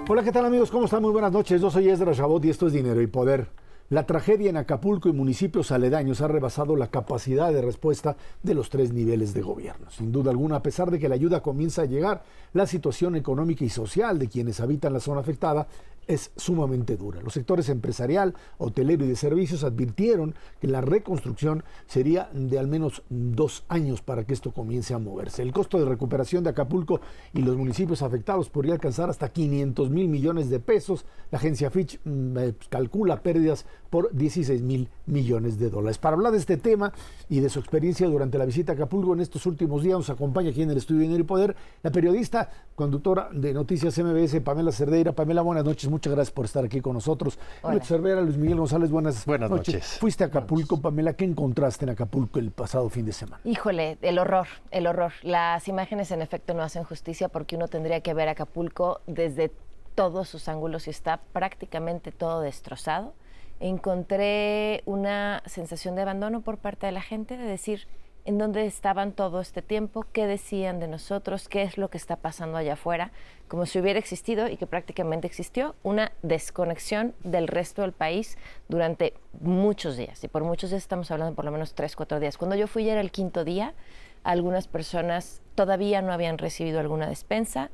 Hola, ¿qué tal amigos? ¿Cómo están? Muy buenas noches. Yo soy Esdras Chabot y esto es Dinero y Poder. La tragedia en Acapulco y municipios aledaños ha rebasado la capacidad de respuesta de los tres niveles de gobierno. Sin duda alguna, a pesar de que la ayuda comienza a llegar, la situación económica y social de quienes habitan la zona afectada es sumamente dura. Los sectores empresarial, hotelero y de servicios advirtieron que la reconstrucción sería de al menos 2 años para que esto comience a moverse. El costo de recuperación de Acapulco y los municipios afectados podría alcanzar hasta 500,000 millones de pesos. La agencia Fitch calcula pérdidas por 16,000 millones de dólares. Para hablar de este tema y de su experiencia durante la visita a Acapulco en estos últimos días, nos acompaña aquí en el estudio de Dinero y Poder la periodista, conductora de Noticias MBS, Pamela Cerdeira. Pamela, buenas noches, muchas gracias por estar aquí con nosotros. Hola. Cervera, Luis Miguel González, buenas noches. Fuiste a Acapulco, Pamela, ¿qué encontraste en Acapulco el pasado fin de semana? Híjole, el horror. Las imágenes en efecto no hacen justicia porque uno tendría que ver Acapulco desde todos sus ángulos y está prácticamente todo destrozado. Encontré una sensación de abandono por parte de la gente, de decir en dónde estaban todo este tiempo, qué decían de nosotros, qué es lo que está pasando allá afuera, como si hubiera existido y que prácticamente existió una desconexión del resto del país durante muchos días. Y por muchos días estamos hablando por lo menos 3, 4 días. Cuando yo fui ya era el 5.º día, algunas personas todavía no habían recibido alguna despensa.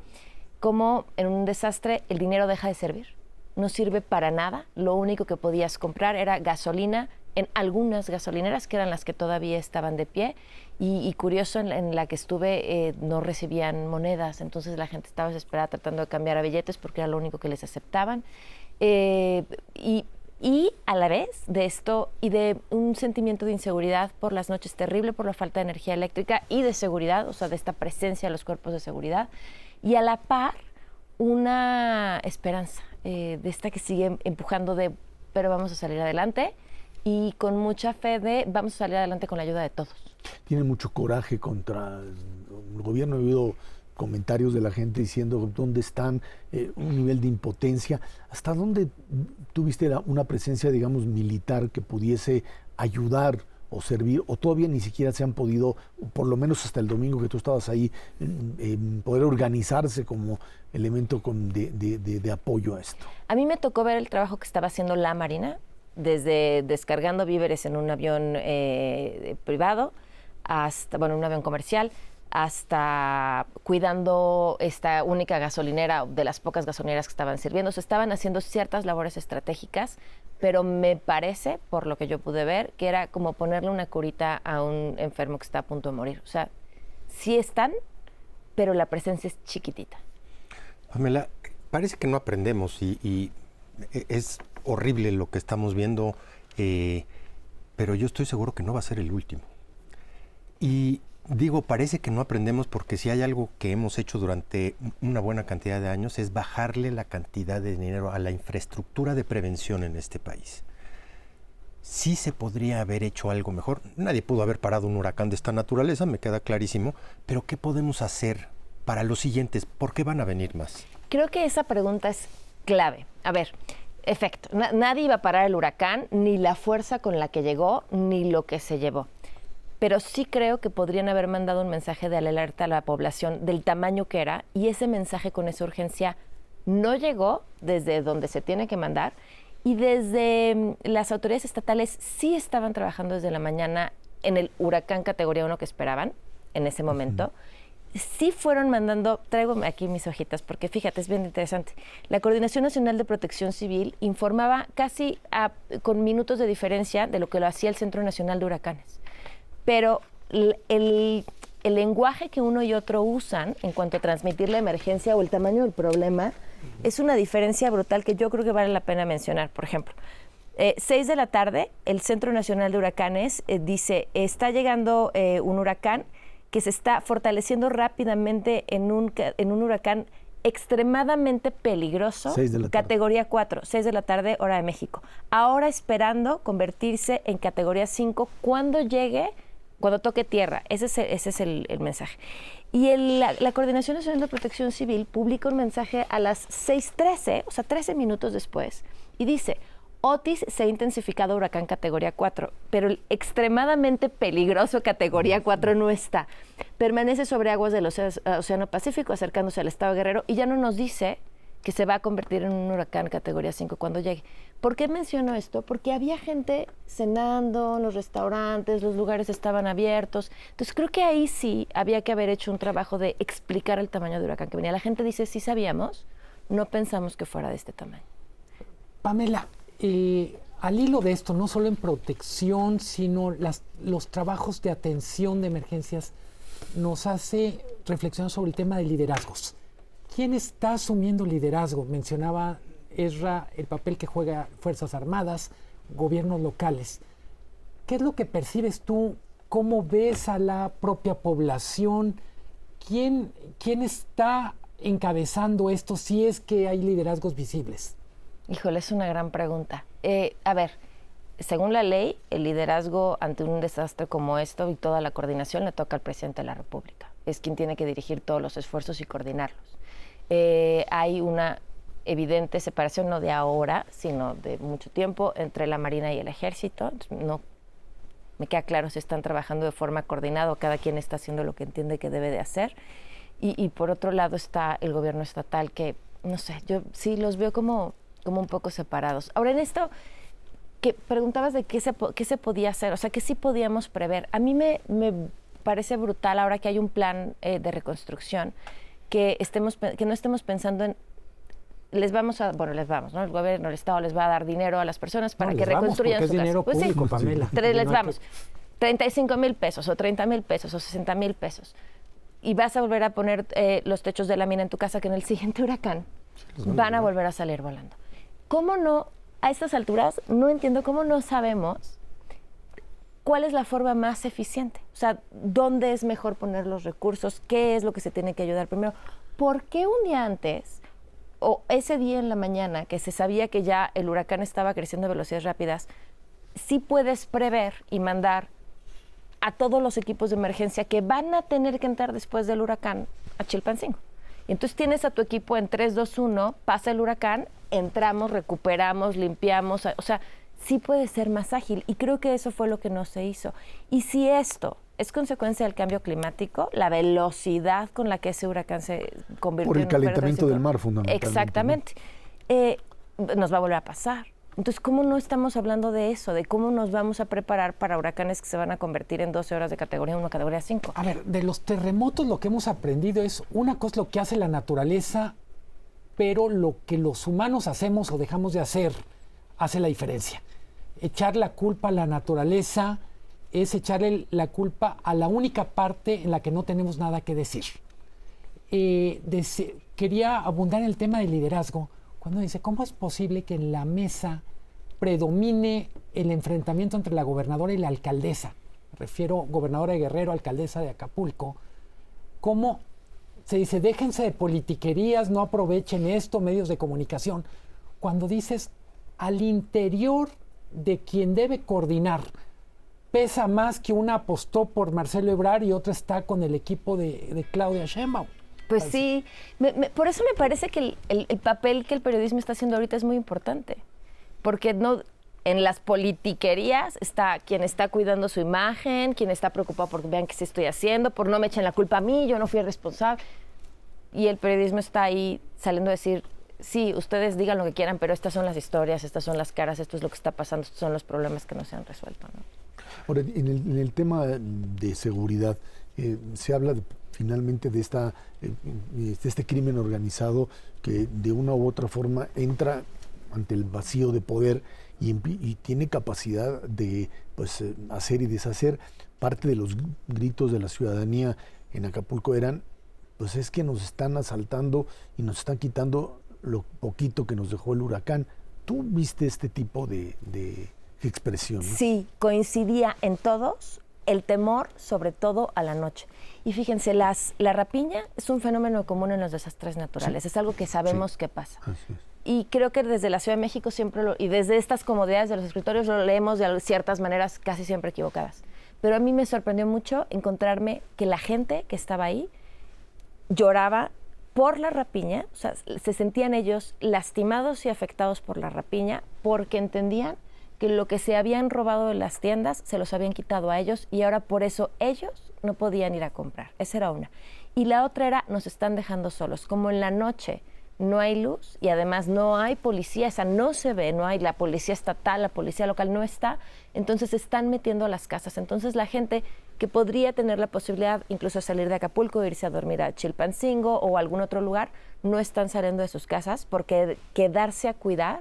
Como en un desastre el dinero deja de servir. No sirve para nada, lo único que podías comprar era gasolina en algunas gasolineras que eran las que todavía estaban de pie y curioso, en la que estuve no recibían monedas, entonces la gente estaba desesperada tratando de cambiar a billetes porque era lo único que les aceptaban y a la vez de esto y de un sentimiento de inseguridad por las noches terrible, por la falta de energía eléctrica y de seguridad, o sea, de esta presencia de los cuerpos de seguridad y a la par una esperanza de esta que sigue empujando pero vamos a salir adelante y con mucha fe de vamos a salir adelante con la ayuda de todos. Tiene mucho coraje contra el gobierno. He oído comentarios de la gente diciendo dónde están, un nivel de impotencia. ¿Hasta dónde tuviste una presencia, digamos, militar que pudiese ayudar o servir, o todavía ni siquiera se han podido, por lo menos hasta el domingo que tú estabas ahí, poder organizarse como elemento de apoyo a esto? A mí me tocó ver el trabajo que estaba haciendo la Marina, desde descargando víveres en un avión privado, hasta, un avión comercial, hasta cuidando esta única gasolinera, de las pocas gasolineras que estaban sirviendo. Se estaban haciendo ciertas labores estratégicas, pero me parece, por lo que yo pude ver, que era como ponerle una curita a un enfermo que está a punto de morir. O sea, sí están, pero la presencia es chiquitita. Pamela, parece que no aprendemos y es horrible lo que estamos viendo, pero yo estoy seguro que no va a ser el último. Y digo, parece que no aprendemos porque si hay algo que hemos hecho durante una buena cantidad de años es bajarle la cantidad de dinero a la infraestructura de prevención en este país. Sí se podría haber hecho algo mejor. Nadie pudo haber parado un huracán de esta naturaleza, me queda clarísimo, pero ¿qué podemos hacer para los siguientes? ¿Por qué van a venir más? Creo que esa pregunta es clave. A ver, efecto, nadie iba a parar el huracán, ni la fuerza con la que llegó, ni lo que se llevó. Pero sí creo que podrían haber mandado un mensaje de alerta a la población del tamaño que era, y ese mensaje con esa urgencia no llegó desde donde se tiene que mandar, y desde las autoridades estatales sí estaban trabajando desde la mañana en el huracán categoría 1 que esperaban en ese momento. Sí fueron mandando, traigo aquí mis hojitas porque fíjate, es bien interesante. La Coordinación Nacional de Protección Civil informaba casi con minutos de diferencia de lo que lo hacía el Centro Nacional de Huracanes. Pero el lenguaje que uno y otro usan en cuanto a transmitir la emergencia o el tamaño del problema es una diferencia brutal que yo creo que vale la pena mencionar. Por ejemplo, 6 de la tarde, el Centro Nacional de Huracanes dice, está llegando un huracán que se está fortaleciendo rápidamente en un huracán extremadamente peligroso, categoría 4, 6 de la tarde, hora de México. Ahora esperando convertirse en categoría 5 cuando toque tierra. Ese es el mensaje. Y la Coordinación Nacional de Protección Civil publica un mensaje a las 6:13, o sea, 13 minutos después, y dice, Otis se ha intensificado huracán categoría 4, pero el extremadamente peligroso categoría 4 no está. Permanece sobre aguas del Océano Pacífico, acercándose al estado de Guerrero, y ya no nos dice que se va a convertir en un huracán categoría 5 cuando llegue. ¿Por qué menciono esto? Porque había gente cenando, los restaurantes, los lugares estaban abiertos. Entonces creo que ahí sí había que haber hecho un trabajo de explicar el tamaño de huracán que venía. La gente dice, sí sabíamos, no pensamos que fuera de este tamaño. Pamela, al hilo de esto, no solo en protección, sino los trabajos de atención de emergencias, nos hace reflexionar sobre el tema de liderazgos. ¿Quién está asumiendo liderazgo? Mencionaba Ezra el papel que juega Fuerzas Armadas, gobiernos locales. ¿Qué es lo que percibes tú? ¿Cómo ves a la propia población? ¿Quién está encabezando esto si es que hay liderazgos visibles? Híjole, es una gran pregunta. A ver, según la ley, el liderazgo ante un desastre como esto y toda la coordinación le toca al presidente de la República. Es quien tiene que dirigir todos los esfuerzos y coordinarlos. Hay una evidente separación, no de ahora, sino de mucho tiempo, entre la Marina y el Ejército. No me queda claro si están trabajando de forma coordinada o cada quien está haciendo lo que entiende que debe de hacer. Y por otro lado está el gobierno estatal que, no sé, yo sí los veo como un poco separados. Ahora, en esto que preguntabas de qué se podía hacer, o sea, que sí podíamos prever. A mí me parece brutal ahora que hay un plan de reconstrucción que no estemos pensando en ¿no? El gobierno, el Estado les va a dar dinero a las personas para que reconstruyan su casa. Es dinero público, sí, Pamela. Les vamos. 35,000 pesos o 30,000 pesos o 60,000 pesos. Y vas a volver a poner los techos de lámina en tu casa que en el siguiente huracán van a volver a salir volando. ¿Cómo no, a estas alturas, no entiendo cómo no sabemos cuál es la forma más eficiente? O sea, ¿dónde es mejor poner los recursos? ¿Qué es lo que se tiene que ayudar primero? ¿Por qué un día antes o ese día en la mañana que se sabía que ya el huracán estaba creciendo a velocidades rápidas, sí puedes prever y mandar a todos los equipos de emergencia que van a tener que entrar después del huracán a Chilpancingo? Y entonces tienes a tu equipo en 3, 2, 1, pasa el huracán, entramos, recuperamos, limpiamos, o sea, sí puede ser más ágil y creo que eso fue lo que no se hizo. Y si esto es consecuencia del cambio climático, la velocidad con la que ese huracán se convirtió por el calentamiento del mar, fundamentalmente. Exactamente. Nos va a volver a pasar. Entonces, ¿cómo no estamos hablando de eso? De cómo nos vamos a preparar para huracanes que se van a convertir en 12 horas de categoría 1 a categoría 5. A ver, de los terremotos lo que hemos aprendido es una cosa lo que hace la naturaleza, pero lo que los humanos hacemos o dejamos de hacer hace la diferencia. Echar la culpa a la naturaleza es echarle la culpa a la única parte en la que no tenemos nada que decir. Quería abundar en el tema del liderazgo, cuando dice, ¿cómo es posible que en la mesa predomine el enfrentamiento entre la gobernadora y la alcaldesa? Me refiero gobernadora de Guerrero, alcaldesa de Acapulco. ¿Cómo se dice, déjense de politiquerías, no aprovechen esto, medios de comunicación? Cuando dices, al interior de quien debe coordinar, pesa más que una apostó por Marcelo Ebrard y otra está con el equipo de Claudia Sheinbaum. Pues sí, por eso me parece que el papel que el periodismo está haciendo ahorita es muy importante, porque no en las politiquerías está quien está cuidando su imagen, quien está preocupado por vean qué se estoy haciendo, por no me echen la culpa a mí, yo no fui responsable, y el periodismo está ahí saliendo a decir, sí, ustedes digan lo que quieran, pero estas son las historias, estas son las caras, esto es lo que está pasando, estos son los problemas que no se han resuelto, ¿no? Ahora, en el tema de seguridad, se habla finalmente de este crimen organizado que de una u otra forma entra ante el vacío de poder y tiene capacidad de hacer y deshacer. Parte de los gritos de la ciudadanía en Acapulco eran, pues es que nos están asaltando y nos están quitando lo poquito que nos dejó el huracán. ¿Tú viste este tipo de expresión? Sí, coincidía en todos el temor, sobre todo a la noche. Y fíjense, la rapiña es un fenómeno común en los desastres naturales, sí. Es algo que sabemos que pasa. Así es. Y creo que desde la Ciudad de México siempre y desde estas comodidades de los escritorios lo leemos de ciertas maneras casi siempre equivocadas. Pero a mí me sorprendió mucho encontrarme que la gente que estaba ahí lloraba por la rapiña, o sea, se sentían ellos lastimados y afectados por la rapiña porque entendían que lo que se habían robado de las tiendas se los habían quitado a ellos y ahora por eso ellos no podían ir a comprar. Esa era una. Y la otra era, nos están dejando solos. Como en la noche no hay luz y además no hay policía, esa no se ve, no hay la policía estatal, la policía local no está, entonces se están metiendo a las casas. Entonces la gente que podría tener la posibilidad incluso de salir de Acapulco, irse a dormir a Chilpancingo o algún otro lugar, no están saliendo de sus casas porque quedarse a cuidar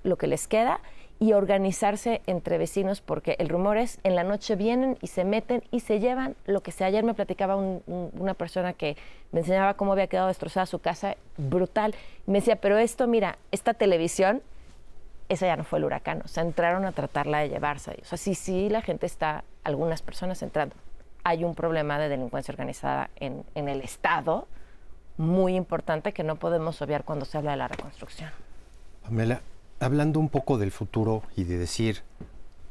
lo que les queda y organizarse entre vecinos, porque el rumor es en la noche vienen y se meten y se llevan lo que sea. Ayer me platicaba una persona que me enseñaba cómo había quedado destrozada su casa, brutal. Me decía, pero esto, mira, esta televisión, esa ya no fue el huracán, o sea, entraron a tratarla de llevarse. O sea, sí, la gente está, algunas personas entrando. Hay un problema de delincuencia organizada en el Estado muy importante que no podemos obviar cuando se habla de la reconstrucción. Pamela, hablando un poco del futuro y de decir,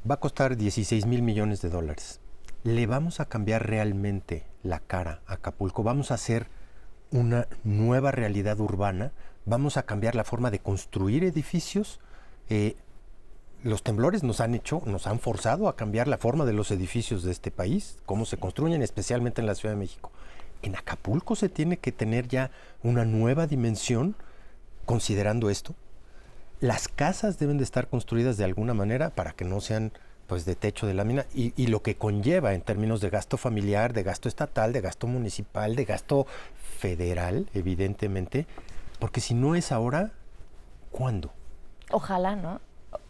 va a costar 16,000 millones de dólares. ¿Le vamos a cambiar realmente la cara a Acapulco? ¿Vamos a hacer una nueva realidad urbana? ¿Vamos a cambiar la forma de construir edificios? Los temblores nos han forzado a cambiar la forma de los edificios de este país, cómo se construyen, especialmente en la Ciudad de México. En Acapulco se tiene que tener ya una nueva dimensión considerando esto. Las casas deben de estar construidas de alguna manera para que no sean pues de techo de lámina y lo que conlleva en términos de gasto familiar, de gasto estatal, de gasto municipal, de gasto federal, evidentemente, porque si no es ahora, ¿cuándo? Ojalá, ¿no?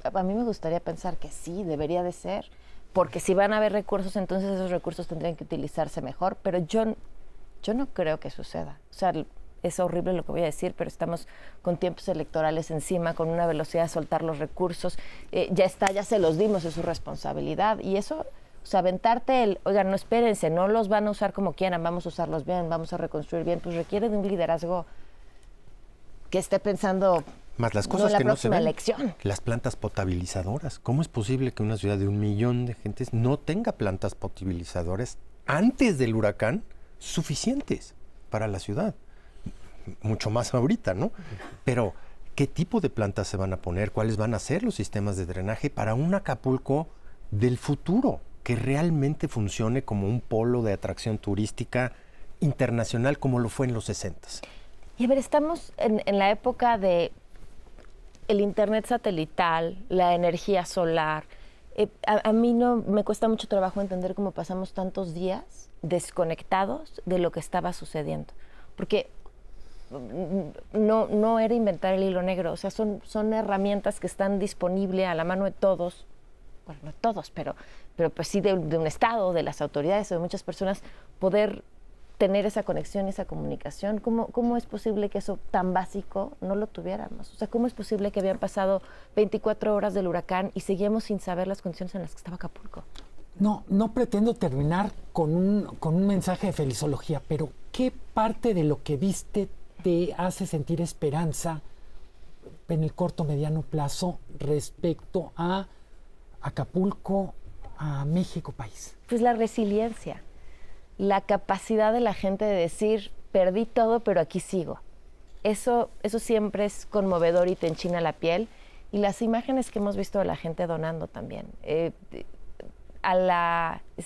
A mí me gustaría pensar que sí, debería de ser, porque si van a haber recursos, entonces esos recursos tendrían que utilizarse mejor, pero yo no creo que suceda. O sea, es horrible lo que voy a decir, pero estamos con tiempos electorales encima, con una velocidad de soltar los recursos. Ya se los dimos, es su responsabilidad. Y eso, o sea, aventarte oigan, no espérense, no los van a usar como quieran, vamos a usarlos bien, vamos a reconstruir bien, pues requiere de un liderazgo que esté pensando más las cosas la que no se ven. Elección. Las plantas potabilizadoras. ¿Cómo es posible que una ciudad de 1 millón de gentes no tenga plantas potabilizadoras antes del huracán suficientes para la ciudad? Mucho más ahorita, ¿no? Pero, ¿qué tipo de plantas se van a poner? ¿Cuáles van a ser los sistemas de drenaje para un Acapulco del futuro que realmente funcione como un polo de atracción turística internacional como lo fue en los 60s? Y a ver, estamos en la época de el internet satelital, la energía solar. A mí no me cuesta mucho trabajo entender cómo pasamos tantos días desconectados de lo que estaba sucediendo. Porque no era inventar el hilo negro, o sea, son herramientas que están disponibles a la mano de todos, bueno, no todos, pero pues sí de un Estado, de las autoridades o de muchas personas, poder tener esa conexión, esa comunicación. ¿Cómo es posible que eso tan básico no lo tuviéramos? O sea, ¿cómo es posible que habían pasado 24 horas del huracán y seguimos sin saber las condiciones en las que estaba Acapulco? No pretendo terminar con un mensaje de felizología, pero ¿qué parte de lo que viste te hace sentir esperanza en el corto mediano plazo respecto a Acapulco, a México país? Pues la resiliencia, la capacidad de la gente de decir, perdí todo, pero aquí sigo. Eso siempre es conmovedor y te enchina la piel. Y las imágenes que hemos visto de la gente donando también.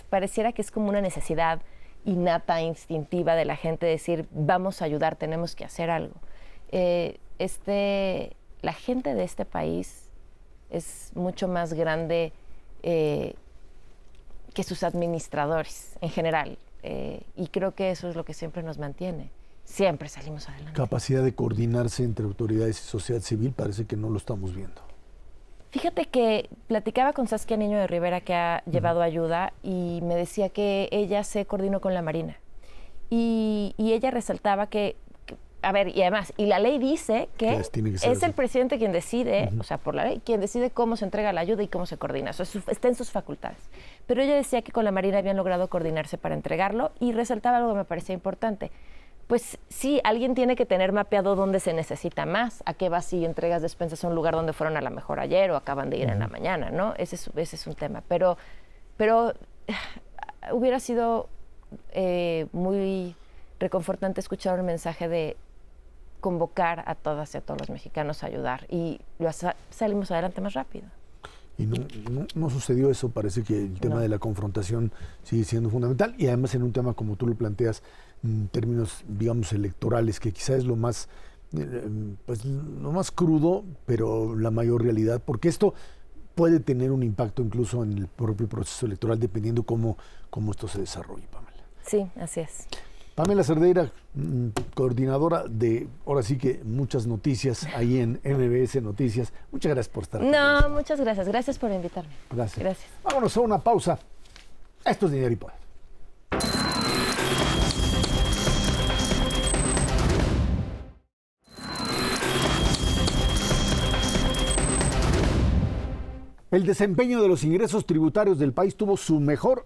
Pareciera que es como una necesidad innata, instintiva de la gente decir, vamos a ayudar, tenemos que hacer algo. La gente de este país es mucho más grande que sus administradores en general. Y creo que eso es lo que siempre nos mantiene. Siempre salimos adelante. Capacidad de coordinarse entre autoridades y sociedad civil parece que no lo estamos viendo. Fíjate que platicaba con Saskia Niño de Rivera, que ha llevado ayuda, y me decía que ella se coordinó con la Marina. Y ella resaltaba que, a ver, y además, y la ley dice que es el presidente quien decide, o sea, por la ley, quien decide cómo se entrega la ayuda y cómo se coordina. Eso está en sus facultades. Pero ella decía que con la Marina habían logrado coordinarse para entregarlo y resaltaba algo que me parecía importante. Pues sí, alguien tiene que tener mapeado dónde se necesita más, a qué vas si entregas despensas a un lugar donde fueron a lo mejor ayer o acaban de ir en la mañana, ¿no? Ese es un tema. Pero hubiera sido muy reconfortante escuchar un mensaje de convocar a todas y a todos los mexicanos a ayudar y salimos adelante más rápido. Y no sucedió eso, parece que el tema de la confrontación sigue siendo fundamental y además en un tema como tú lo planteas, en términos, digamos, electorales, que quizás es lo más pues lo más crudo, pero la mayor realidad, porque esto puede tener un impacto incluso en el propio proceso electoral, dependiendo cómo esto se desarrolle, Pamela. Sí, así es. Pamela Cerdeira, coordinadora de, ahora sí que muchas noticias ahí en MBS Noticias. Muchas gracias por estar aquí. No, muchas gracias. Gracias por invitarme. Gracias. Vámonos a una pausa. Esto es Dinero y Poder. El desempeño de los ingresos tributarios del país tuvo su mejor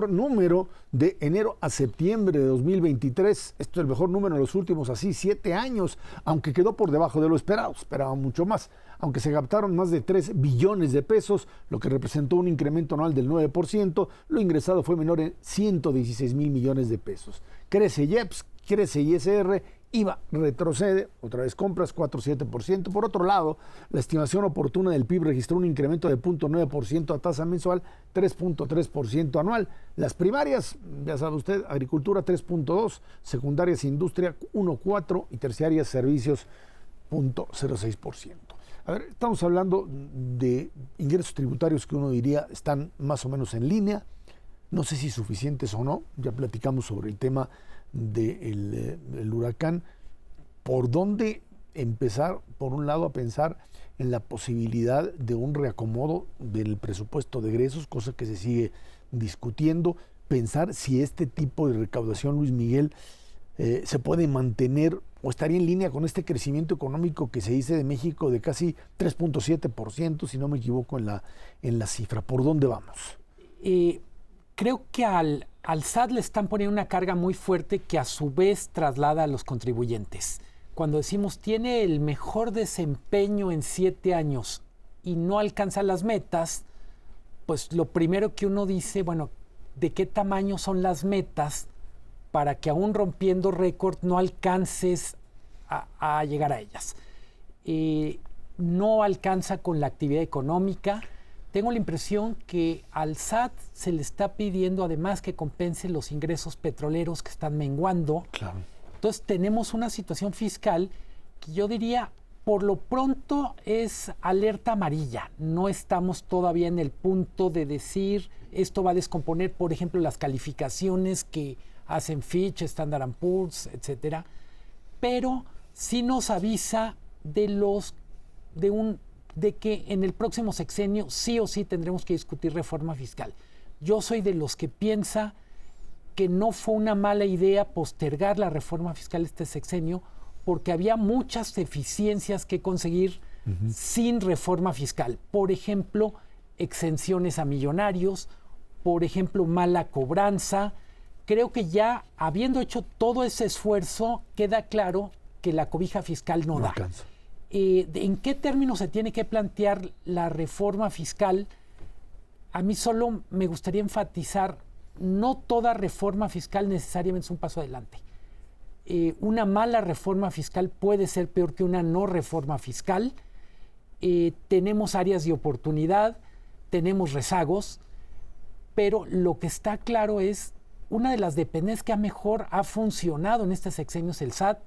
número de enero a septiembre de 2023. Esto es el mejor número en los últimos 7 años, aunque quedó por debajo de lo esperado. Esperaban mucho más. Aunque se captaron más de 3 billones de pesos, lo que representó un incremento anual del 9%, lo ingresado fue menor en 116 mil millones de pesos. Crece IEPS, crece ISR, IVA retrocede, otra vez compras 4,7%. Por otro lado, la estimación oportuna del PIB registró un incremento de 0,9% a tasa mensual, 3,3% anual. Las primarias, ya sabe usted, agricultura 3,2%, secundarias industria 1,4% y terciarias servicios 0,06%. A ver, estamos hablando de ingresos tributarios que uno diría están más o menos en línea, no sé si suficientes o no, ya platicamos sobre el tema del huracán. ¿Por dónde empezar, por un lado, a pensar en la posibilidad de un reacomodo del presupuesto de egresos, cosa que se sigue discutiendo? Pensar si este tipo de recaudación, Luis Miguel, se puede mantener o estaría en línea con este crecimiento económico que se dice de México de casi 3,7%, si no me equivoco en la cifra. ¿Por dónde vamos? Creo que al SAT le están poniendo una carga muy fuerte que a su vez traslada a los contribuyentes. Cuando decimos tiene el mejor desempeño en 7 años y no alcanza las metas, pues lo primero que uno dice, bueno, ¿de qué tamaño son las metas para que aún rompiendo récord no alcances a llegar a ellas? No alcanza con la actividad económica. Tengo la impresión que al SAT se le está pidiendo además que compense los ingresos petroleros que están menguando. Claro. Entonces tenemos una situación fiscal que yo diría, por lo pronto es alerta amarilla. No estamos todavía en el punto de decir esto va a descomponer, por ejemplo, las calificaciones que hacen Fitch, Standard & Poor's, etcétera. Pero sí nos avisa de que en el próximo sexenio sí o sí tendremos que discutir reforma fiscal. Yo soy de los que piensa que no fue una mala idea postergar la reforma fiscal este sexenio porque había muchas deficiencias que conseguir sin reforma fiscal. Por ejemplo, exenciones a millonarios, por ejemplo, mala cobranza. Creo que ya habiendo hecho todo ese esfuerzo, queda claro que la cobija fiscal no da. Alcanza. ¿En qué términos se tiene que plantear la reforma fiscal? A mí solo me gustaría enfatizar, no toda reforma fiscal necesariamente es un paso adelante. Una mala reforma fiscal puede ser peor que una no reforma fiscal. Tenemos áreas de oportunidad, tenemos rezagos, pero lo que está claro es, una de las dependencias que mejor ha funcionado en este sexenio es el SAT,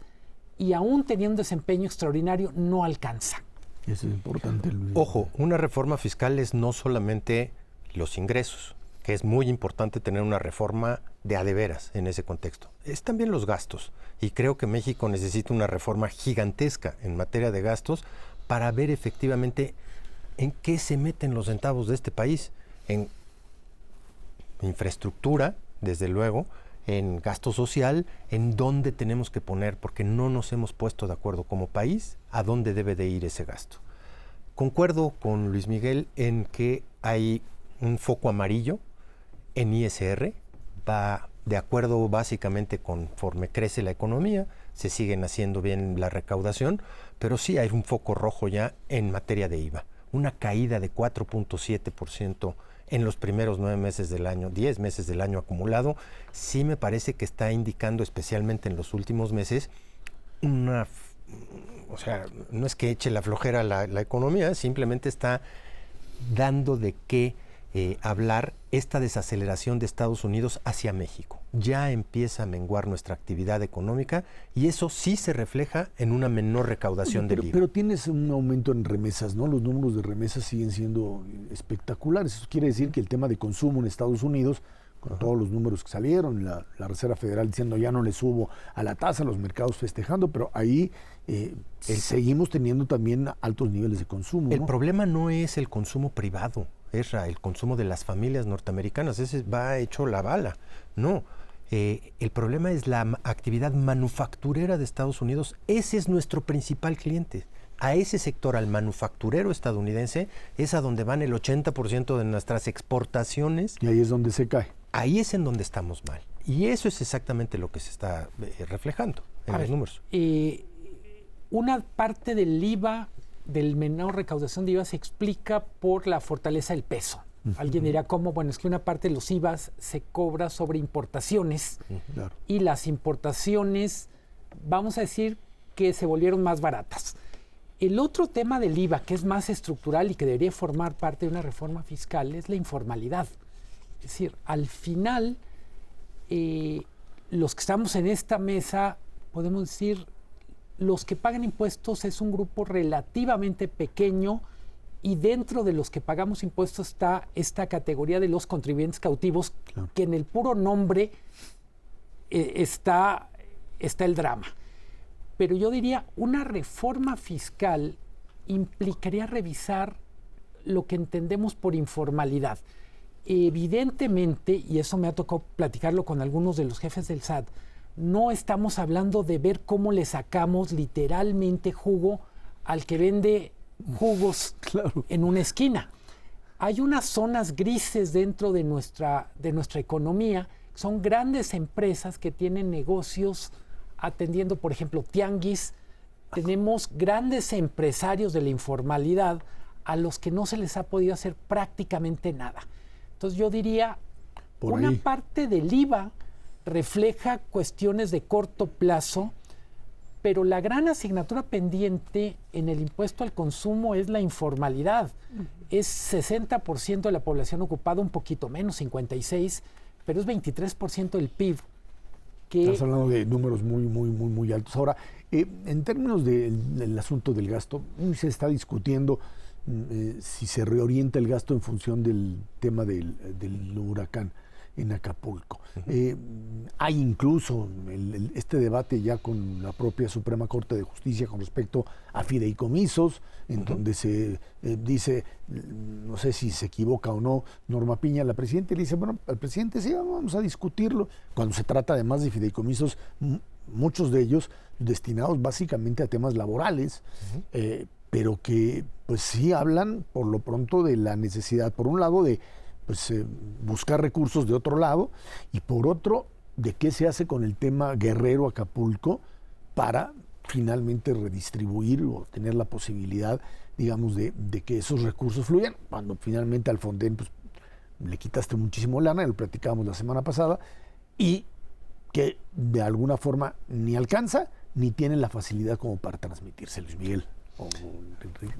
y aún teniendo un desempeño extraordinario, no alcanza. Eso es importante. Ojo, una reforma fiscal es no solamente los ingresos, que es muy importante tener una reforma de a de veras en ese contexto. Es también los gastos. Y creo que México necesita una reforma gigantesca en materia de gastos para ver efectivamente en qué se meten los centavos de este país. En infraestructura, desde luego, en gasto social, en dónde tenemos que poner, porque no nos hemos puesto de acuerdo como país a dónde debe de ir ese gasto. Concuerdo con Luis Miguel en que hay un foco amarillo en ISR, va de acuerdo básicamente conforme crece la economía, se siguen haciendo bien la recaudación, pero sí hay un foco rojo ya en materia de IVA, una caída de 4,7% en los primeros 9 meses del año, 10 meses del año acumulado. Sí me parece que está indicando, especialmente en los últimos meses, o sea, no es que eche la flojera la economía, simplemente está dando de qué hablar esta desaceleración de Estados Unidos hacia México. ya empieza a menguar nuestra actividad económica y eso sí se refleja en una menor recaudación del IVA. Pero tienes un aumento en remesas, ¿no? Los números de remesas siguen siendo espectaculares. Eso quiere decir que el tema de consumo en Estados Unidos, con todos los números que salieron, la Reserva Federal diciendo ya no le subo a la tasa, los mercados festejando, pero ahí seguimos teniendo también altos niveles de consumo, ¿no? El problema no es el consumo privado, el consumo de las familias norteamericanas, ese va hecho la bala. No, el problema es la actividad manufacturera de Estados Unidos. Ese es nuestro principal cliente. A ese sector, al manufacturero estadounidense, es a donde van el 80% de nuestras exportaciones. Y ahí es donde se cae. Ahí es en donde estamos mal. Y eso es exactamente lo que se está reflejando en los números. Una parte del IVA, del menor recaudación de IVA, se explica por la fortaleza del peso. Alguien dirá, ¿cómo? Bueno, es que una parte de los IVAs se cobra sobre importaciones Claro. y las importaciones, vamos a decir, que se volvieron más baratas. El otro tema del IVA, que es más estructural y que debería formar parte de una reforma fiscal, es la informalidad. Es decir, al final, los que estamos en esta mesa, podemos decir, los que pagan impuestos es un grupo relativamente pequeño y dentro de los que pagamos impuestos está esta categoría de los contribuyentes cautivos, Claro. que en el puro nombre está el drama. Pero yo diría, una reforma fiscal implicaría revisar lo que entendemos por informalidad. Evidentemente, y eso me ha tocado platicarlo con algunos de los jefes del SAT, no estamos hablando de ver cómo le sacamos literalmente jugo al que vende jugos Claro. en una esquina. Hay unas zonas grises dentro de nuestra economía, son grandes empresas que tienen negocios atendiendo, por ejemplo, tianguis. Tenemos grandes empresarios de la informalidad a los que no se les ha podido hacer prácticamente nada. Entonces yo diría, Por una ahí. parte del IVA refleja cuestiones de corto plazo, pero la gran asignatura pendiente en el impuesto al consumo es la informalidad. Es 60% de la población ocupada, un poquito menos, 56%, pero es 23% del PIB. Estás hablando de números muy altos. Ahora, en términos del asunto del gasto, se está discutiendo si se reorienta el gasto en función del tema del huracán en Acapulco. Hay incluso este debate ya con la propia Suprema Corte de Justicia con respecto a fideicomisos, en donde se dice, no sé si se equivoca o no, Norma Piña, la presidenta, le dice, bueno, al presidente sí, vamos a discutirlo, cuando se trata además de fideicomisos, muchos de ellos destinados básicamente a temas laborales, pero que pues sí hablan por lo pronto de la necesidad, por un lado, de buscar recursos de otro lado, y por otro, de qué se hace con el tema Guerrero Acapulco para finalmente redistribuir o tener la posibilidad, digamos, de que esos recursos fluyan. Cuando finalmente al Fonden pues, le quitaste muchísimo lana, lo platicábamos la semana pasada, y que de alguna forma ni alcanza ni tiene la facilidad como para transmitirse, Luis Miguel.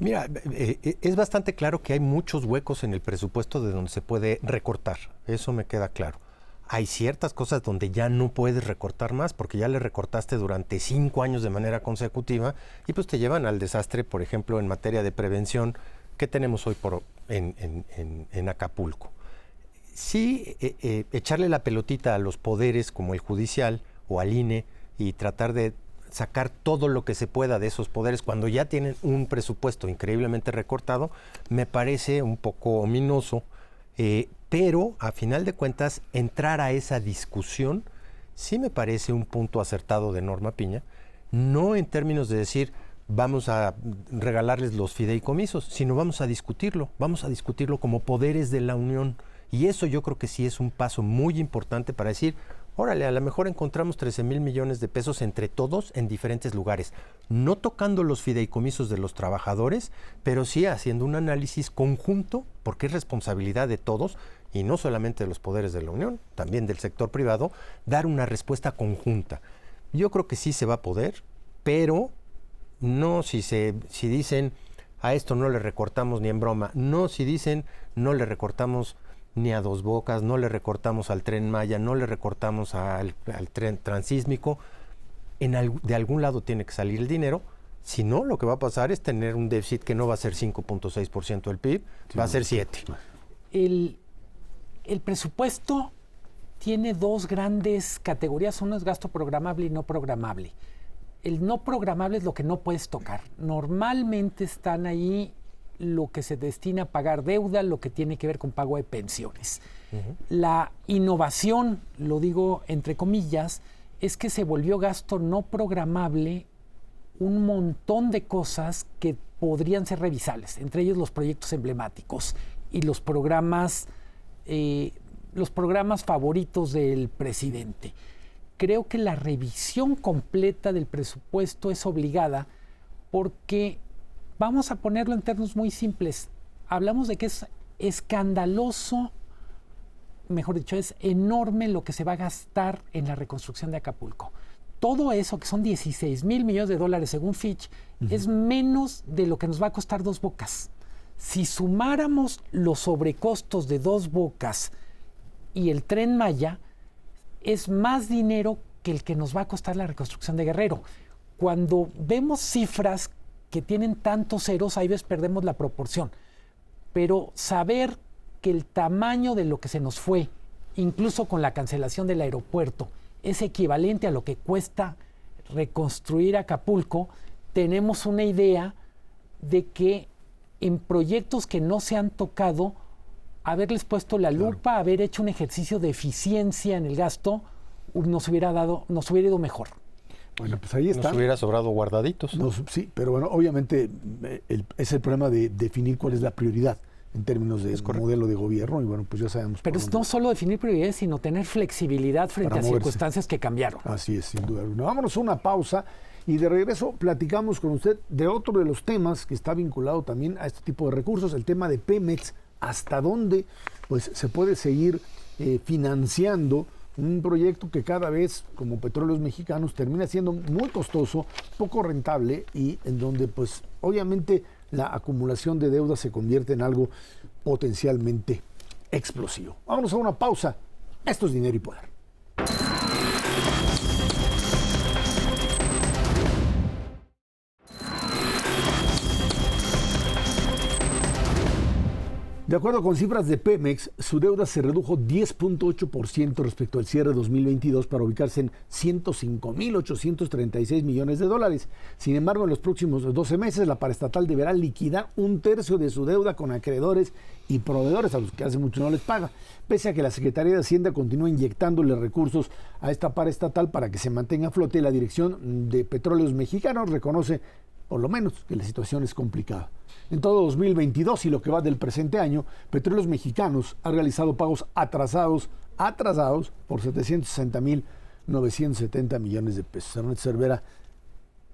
Mira, es bastante claro que hay muchos huecos en el presupuesto de donde se puede recortar, eso me queda claro. Hay ciertas cosas donde ya no puedes recortar más porque ya le recortaste durante 5 años de manera consecutiva y pues te llevan al desastre, por ejemplo, en materia de prevención que tenemos hoy en Acapulco. Sí, echarle la pelotita a los poderes como el judicial o al INE y tratar de sacar todo lo que se pueda de esos poderes cuando ya tienen un presupuesto increíblemente recortado, me parece un poco ominoso, pero a final de cuentas entrar a esa discusión sí me parece un punto acertado de Norma Piña, no en términos de decir vamos a regalarles los fideicomisos, sino vamos a discutirlo como poderes de la Unión, y eso yo creo que sí es un paso muy importante para decir, órale, a lo mejor encontramos 13,000 millones de pesos entre todos en diferentes lugares, no tocando los fideicomisos de los trabajadores, pero sí haciendo un análisis conjunto, porque es responsabilidad de todos, y no solamente de los poderes de la Unión, también del sector privado, dar una respuesta conjunta. Yo creo que sí se va a poder, pero no si dicen a esto no le recortamos ni en broma, no si dicen no le recortamos ni a Dos Bocas, no le recortamos al Tren Maya, no le recortamos al tren transísmico. De algún lado tiene que salir el dinero. Si no, lo que va a pasar es tener un déficit que no va a ser 5.6% del PIB, va a ser 7%. El presupuesto tiene dos grandes categorías. Uno es gasto programable y no programable. El no programable es lo que no puedes tocar. Normalmente están ahí lo que se destina a pagar deuda, lo que tiene que ver con pago de pensiones. La innovación, lo digo entre comillas, es que se volvió gasto no programable un montón de cosas que podrían ser revisables, entre ellos los proyectos emblemáticos y los programas favoritos del presidente. Creo que la revisión completa del presupuesto es obligada porque, vamos a ponerlo en términos muy simples, hablamos de que es escandaloso, mejor dicho, es enorme lo que se va a gastar en la reconstrucción de Acapulco. Todo eso, que son 16,000 millones de dólares según Fitch, es menos de lo que nos va a costar Dos Bocas. Si sumáramos los sobrecostos de Dos Bocas y el Tren Maya, es más dinero que el que nos va a costar la reconstrucción de Guerrero. Cuando vemos cifras que tienen tantos ceros, ahí veces perdemos la proporción. Pero saber que el tamaño de lo que se nos fue, incluso con la cancelación del aeropuerto, es equivalente a lo que cuesta reconstruir Acapulco, tenemos una idea de que en proyectos que no se han tocado, haberles puesto la lupa, haber hecho un ejercicio de eficiencia en el gasto, nos hubiera ido mejor. Bueno, pues ahí está. Nos hubiera sobrado guardaditos. Sí, pero bueno, obviamente es el problema de definir cuál es la prioridad en términos de modelo de gobierno, y bueno, pues ya sabemos. Pero es no solo definir prioridades, sino tener flexibilidad frente a circunstancias que cambiaron. Así es, sin duda alguna. Vámonos a una pausa y de regreso platicamos con usted de otro de los temas que está vinculado también a este tipo de recursos, el tema de Pemex, hasta dónde pues se puede seguir financiando un proyecto que cada vez, como Petróleos Mexicanos, termina siendo muy costoso, poco rentable, y en donde pues obviamente la acumulación de deuda se convierte en algo potencialmente explosivo. Vámonos a una pausa. Esto es Dinero y Poder. De acuerdo con cifras de Pemex, su deuda se redujo 10.8% respecto al cierre de 2022 para ubicarse en 105.836 millones de dólares. Sin embargo, en los próximos 12 meses, la paraestatal deberá liquidar un tercio de su deuda con acreedores y proveedores, a los que hace mucho no les paga, pese a que la Secretaría de Hacienda continúa inyectándole recursos a esta paraestatal para que se mantenga a flote. La Dirección de Petróleos Mexicanos reconoce, por lo menos, que la situación es complicada. En todo 2022 y lo que va del presente año, Petróleos Mexicanos ha realizado pagos atrasados por 760.970 millones de pesos. Ernesto Cervera.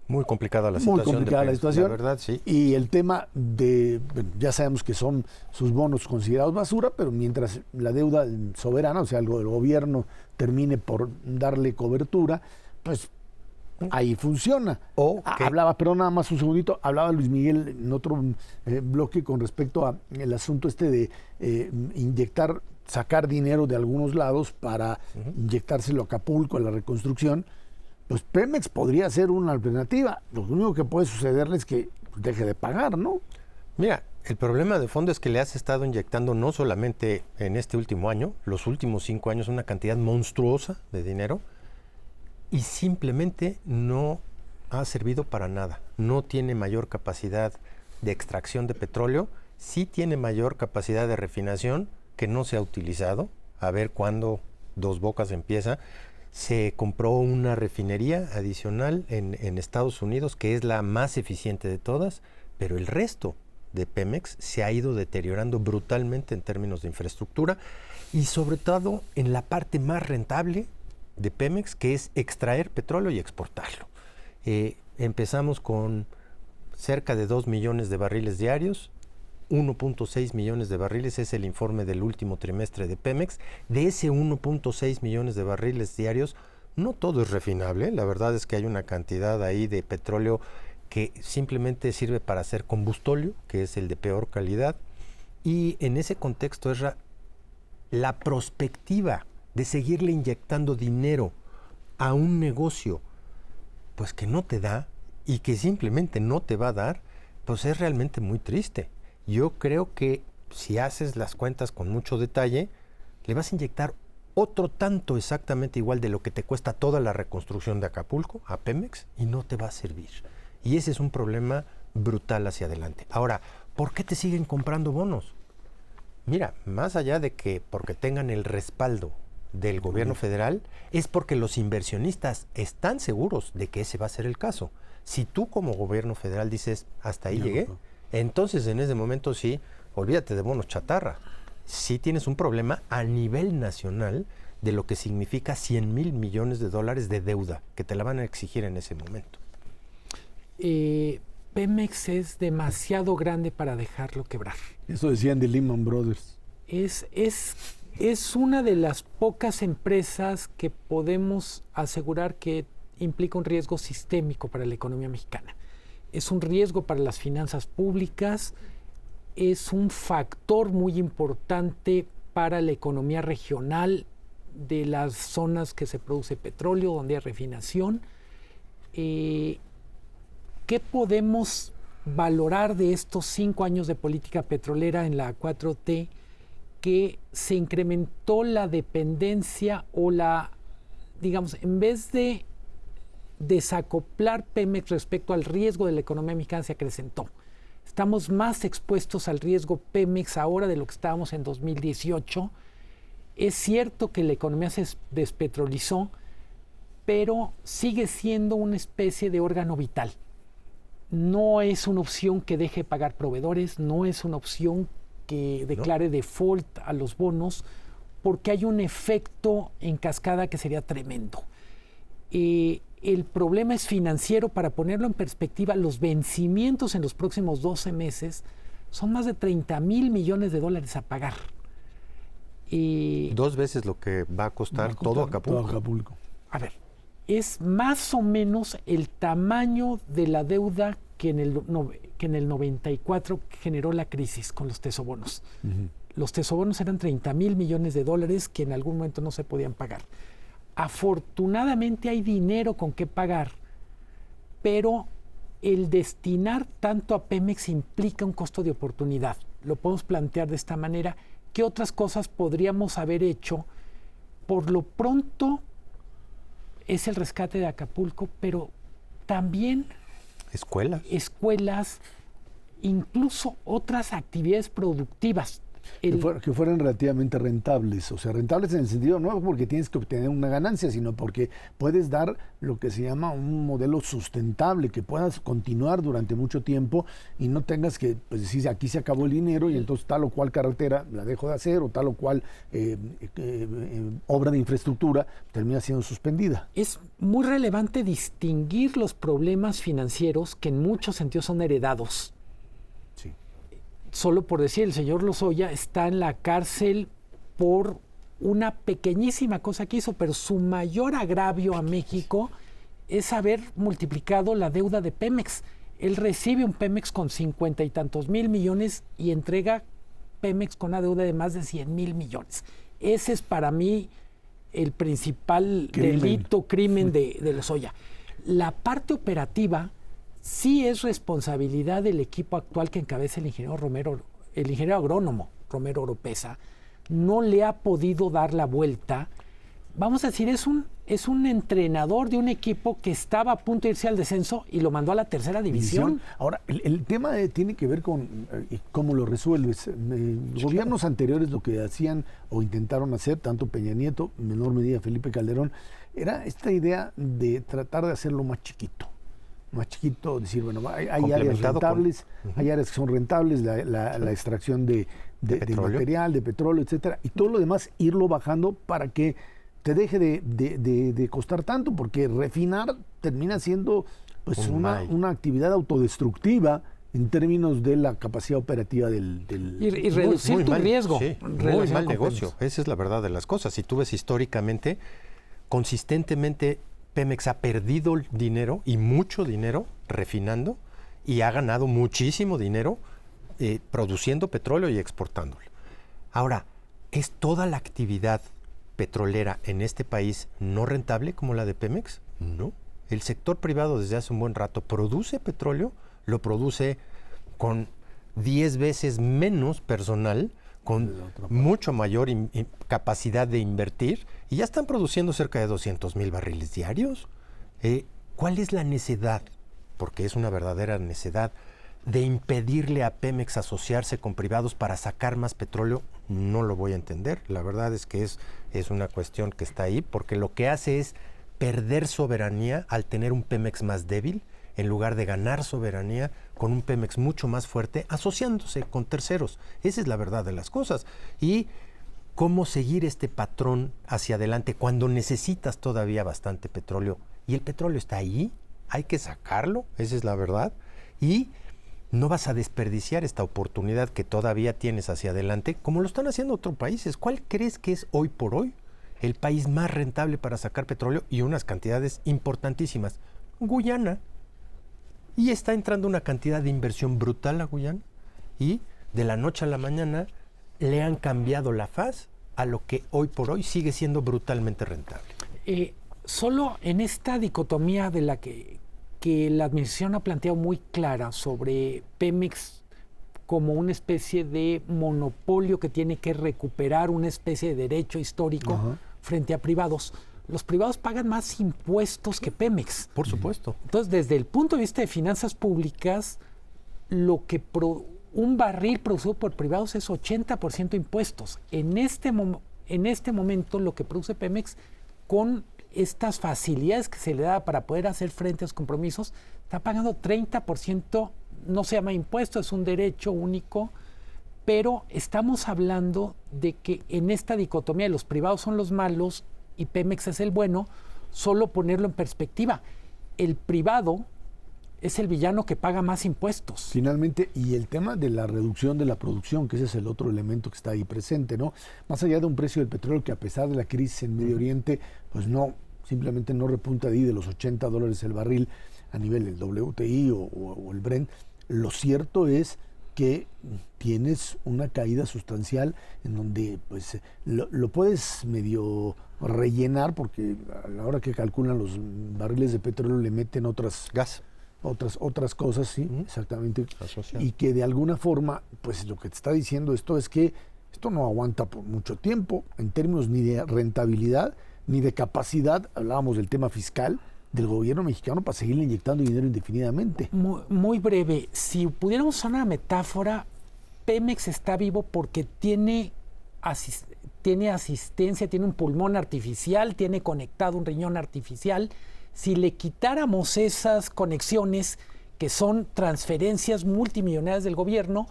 Muy complicada la situación. Muy complicada la situación. La verdad, sí. Y el tema de, bueno, ya sabemos que son sus bonos considerados basura, pero mientras la deuda soberana, o sea, el gobierno termine por darle cobertura, pues ahí funciona. Hablaba, perdón, nada más un segundito, hablaba Luis Miguel en otro bloque con respecto a el asunto de sacar dinero de algunos lados para inyectárselo a Acapulco, a la reconstrucción. Pues Pemex podría ser una alternativa. Lo único que puede sucederle es que deje de pagar, ¿no? Mira, el problema de fondo es que le has estado inyectando no solamente en este último año, los últimos 5 años, una cantidad monstruosa de dinero, y simplemente no ha servido para nada. No tiene mayor capacidad de extracción de petróleo, sí tiene mayor capacidad de refinación que no se ha utilizado. A ver cuándo Dos Bocas empieza. Se compró una refinería adicional en Estados Unidos, que es la más eficiente de todas, pero el resto de Pemex se ha ido deteriorando brutalmente en términos de infraestructura y sobre todo en la parte más rentable de Pemex, que es extraer petróleo y exportarlo. Empezamos con cerca de 2 millones de barriles diarios, 1.6 millones de barriles es el informe del último trimestre de Pemex. De ese 1.6 millones de barriles diarios, no todo es refinable. La verdad es que hay una cantidad ahí de petróleo que simplemente sirve para hacer combustóleo, que es el de peor calidad. Y en ese contexto, la perspectiva de seguirle inyectando dinero a un negocio, pues que no te da y que simplemente no te va a dar, pues es realmente muy triste. Yo creo que si haces las cuentas con mucho detalle, le vas a inyectar otro tanto exactamente igual de lo que te cuesta toda la reconstrucción de Acapulco a Pemex y no te va a servir. Y ese es un problema brutal hacia adelante. Ahora, ¿por qué te siguen comprando bonos? Mira, más allá de que porque tengan el respaldo del gobierno federal, es porque los inversionistas están seguros de que ese va a ser el caso. Si tú como gobierno federal dices, hasta ahí llegué, entonces en ese momento sí, olvídate de bonos chatarra. Sí tienes un problema a nivel nacional de lo que significa 100,000 millones de dólares de deuda que te la van a exigir en ese momento. Pemex es demasiado grande para dejarlo quebrar. Eso decían de Lehman Brothers. Es una de las pocas empresas que podemos asegurar que implica un riesgo sistémico para la economía mexicana. Es un riesgo para las finanzas públicas, es un factor muy importante para la economía regional de las zonas que se produce petróleo, donde hay refinación. ¿Qué podemos valorar de estos 5 años de política petrolera en la 4T? Que se incrementó la dependencia o digamos, en vez de desacoplar Pemex respecto al riesgo de la economía mexicana, se acrecentó. Estamos más expuestos al riesgo Pemex ahora de lo que estábamos en 2018. Es cierto que la economía se despetrolizó, pero sigue siendo una especie de órgano vital. No es una opción que deje de pagar proveedores, no es una opción que declare default a los bonos, porque hay un efecto en cascada que sería tremendo. El problema es financiero. Para ponerlo en perspectiva, los vencimientos en los próximos 12 meses son más de 30,000 millones de dólares a pagar. 2 veces lo que va a costar todo Acapulco. A ver, es más o menos el tamaño de la deuda que en el 94 generó la crisis con los tesobonos. Uh-huh. Los tesobonos eran 30,000 millones de dólares que en algún momento no se podían pagar. Afortunadamente hay dinero con qué pagar, pero el destinar tanto a Pemex implica un costo de oportunidad. Lo podemos plantear de esta manera. ¿Qué otras cosas podríamos haber hecho? Por lo pronto es el rescate de Acapulco, pero también escuelas, incluso otras actividades productivas. Que fueran relativamente rentables, o sea, rentables en el sentido no porque tienes que obtener una ganancia, sino porque puedes dar lo que se llama un modelo sustentable, que puedas continuar durante mucho tiempo y no tengas que decir aquí se acabó el dinero y entonces tal o cual carretera la dejo de hacer o tal o cual obra de infraestructura termina siendo suspendida. Es muy relevante distinguir los problemas financieros que en muchos sentidos son heredados. Solo por decir, el señor Lozoya está en la cárcel por una pequeñísima cosa que hizo, pero su mayor agravio a México es haber multiplicado la deuda de Pemex. Él recibe un Pemex con 50 y tantos mil millones y entrega Pemex con una deuda de más de 100,000 millones. Ese es para mí el principal crimen de Lozoya. La parte operativa sí es responsabilidad del equipo actual que encabeza el ingeniero agrónomo Romero Oropesa. No le ha podido dar la vuelta. Vamos a decir, es un entrenador de un equipo que estaba a punto de irse al descenso y lo mandó a la 3ª división. Ahora, el tema tiene que ver con cómo lo resuelves. Gobiernos anteriores lo que hacían o intentaron hacer, tanto Peña Nieto, en menor medida Felipe Calderón, era esta idea de tratar de hacerlo más chiquito, decir, bueno, hay áreas rentables, hay áreas que son rentables, la extracción de material, de petróleo, etcétera, y todo lo demás irlo bajando para que te deje de costar tanto, porque refinar termina siendo pues una actividad autodestructiva en términos de la capacidad operativa del y reducir tu riesgo. Sí, muy mal negocio. Esa es la verdad de las cosas. Si tú ves históricamente, consistentemente Pemex ha perdido dinero y mucho dinero refinando y ha ganado muchísimo dinero produciendo petróleo y exportándolo. Ahora, ¿Es toda la actividad petrolera en este país no rentable como la de Pemex? No. El sector privado desde hace un buen rato produce petróleo, lo produce con 10 veces menos personal, con mucho mayor capacidad de invertir, y ya están produciendo cerca de 200,000 barriles diarios. ¿Cuál es la necedad? Porque es una verdadera necedad de impedirle a Pemex asociarse con privados para sacar más petróleo. No lo voy a entender. La verdad es que es una cuestión que está ahí, porque lo que hace es perder soberanía al tener un Pemex más débil, en lugar de ganar soberanía con un Pemex mucho más fuerte, asociándose con terceros. Esa es la verdad de las cosas. Y cómo seguir este patrón hacia adelante cuando necesitas todavía bastante petróleo. Y el petróleo está ahí, hay que sacarlo, esa es la verdad. Y no vas a desperdiciar esta oportunidad que todavía tienes hacia adelante, como lo están haciendo otros países. ¿Cuál crees que es hoy por hoy el país más rentable para sacar petróleo y unas cantidades importantísimas? Guyana. Y está entrando una cantidad de inversión brutal a Guyana, y de la noche a la mañana le han cambiado la faz a lo que hoy por hoy sigue siendo brutalmente rentable. Solo en esta dicotomía de la que la administración ha planteado muy clara sobre Pemex como una especie de monopolio que tiene que recuperar una especie de derecho histórico frente a privados. Los privados pagan más impuestos que Pemex. Por supuesto. Entonces, desde el punto de vista de finanzas públicas, lo que un barril producido por privados es 80% impuestos. En este momento, lo que produce Pemex, con estas facilidades que se le da para poder hacer frente a los compromisos, está pagando 30%, no se llama impuesto, es un derecho único, pero estamos hablando de que en esta dicotomía de los privados son los malos y Pemex es el bueno, solo ponerlo en perspectiva. El privado es el villano que paga más impuestos. Finalmente, y el tema de la reducción de la producción, que ese es el otro elemento que está ahí presente, ¿no? Más allá de un precio del petróleo que, a pesar de la crisis en Medio Oriente, pues simplemente no repunta de los $80 el barril a nivel del WTI o el Brent. Lo cierto es que tienes una caída sustancial en donde pues lo puedes medio rellenar, porque a la hora que calculan los barriles de petróleo le meten otras cosas, sí, exactamente, y que de alguna forma, pues lo que te está diciendo esto es que esto no aguanta por mucho tiempo, en términos ni de rentabilidad, ni de capacidad. Hablábamos del tema fiscal del gobierno mexicano para seguirle inyectando dinero indefinidamente. Muy breve, si pudiéramos usar una metáfora, Pemex está vivo porque tiene asistencia, tiene un pulmón artificial, tiene conectado un riñón artificial. Si le quitáramos esas conexiones, que son transferencias multimillonarias del gobierno,